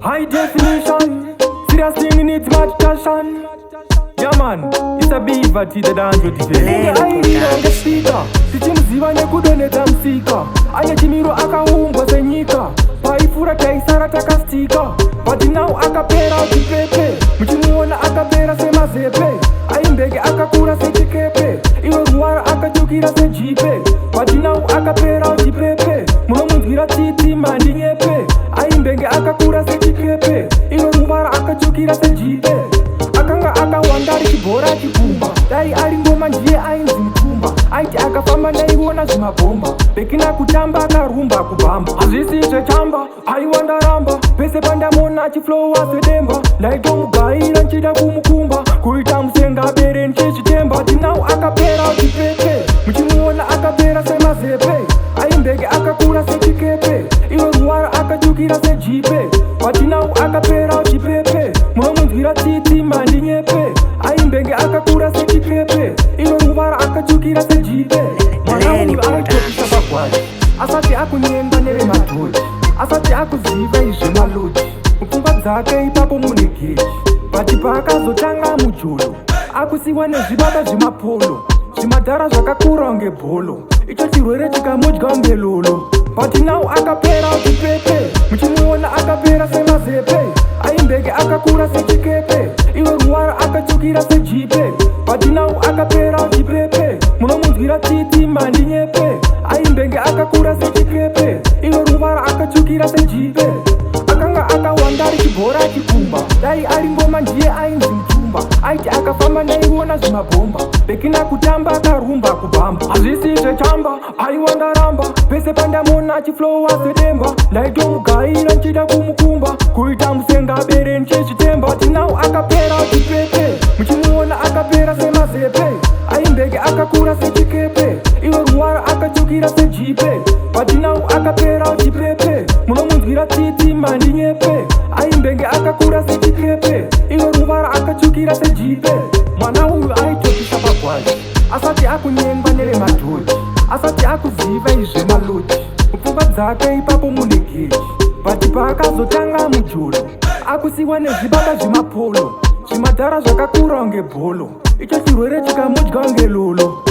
High definition, seriously needs much passion. Yeah man, it's a beaver to the dance with the aina speaker. Tichimziva nekudoneta msika. Anya chimiro akaumbwa senyika. Paifura taisara takastika. But now akapera uchipepe. Mchimuona akapera semazepe. Aimbege akakura sechikepe. Iwe ruwara akachukira sejipe. But now akapera uchipepe. Munomunzira titi mandi nyepe. Aimbege akakura sechikepe. Iwe ruwara akachukira sejipe. Akanga akawandari chibhora chipumba. Dai ari ngoma ndiye ainzi mtumba. Aiti akafamba naiona zvimabhomba. Bekina kutamba akarumba kubamba. Hazvisi zvechamba, aiwanda ramba. Pese pandamona achiflowa sedemba. Ndaitomugayira nchida kumukumba. Kuita musenga bere nchichitemba. Tinau akapera uchipepe. Muchimuona akapera semazepe. Aimbege akakura sechikepe. Iwe ruwara akachukira sejipe. Patinau akapera uchipepe. Munomunzwira titi mandi nyepe. Aimbege akakura sechikepe. Iwe ruwara akachukira sejipe. Mwana uyu aitopisa pagwaji. Asati akunyenga nevemadhoji. Asati akuziva izvemaloji. Mupfungwa dzake ipapo mune geji. Pati paakazotanga mujolo. Akusiwa nezvibaba zvemapolo. Zvimadhara zvakakura unge bholo. Icho chirwere chikamudya unge lolo. But now akapera uchipepe. Muchimuona akapera semazepe. Aimbege akakura sechikepe. Iwe ruwara akachukira sejipe. But now akapera uchipepe. Munomunzwira titi mandi nyepe. Aimbege akakura sechikepe. Iwe ruwara akachukira sejipe. Akanga akawandari chibhora chipumba. Dai ari ngoma ndiye ainzi mtumba. Aiti akafamba naiona zvimabhomba. Bekina kutamba akarumba kubamba. Hazvisi zvechamba, aiwanda ramba. Pese pandamona achiflowa sedemba. Ndaitomugayira nchida kumukumba. Kuita musenga bere nchichitemba. Tinau akapera uchipepe. Muchimuona akapera semazepe. Aimbege akakura sechikepe. Iwe ruwara akachukira sejipe. Patinau akapera uchipepe. Munomunzwira titi mandi nyepe. Aimbege akakura sechikepe. Iwe ruwara akachukira sejipe. Mwana uyu aitopisa pagwaji. Asati akunyengwa nevemadhoji. Asati akuziva izvemaloji. Mupfungwa dzake ipapo mune geji. Pati paakazotanga mujolo. Akusiwa nezvibaba zvemapolo. Zvimadhara zvakakura unge bholo. Icho chirwere chikamudya unge lolo.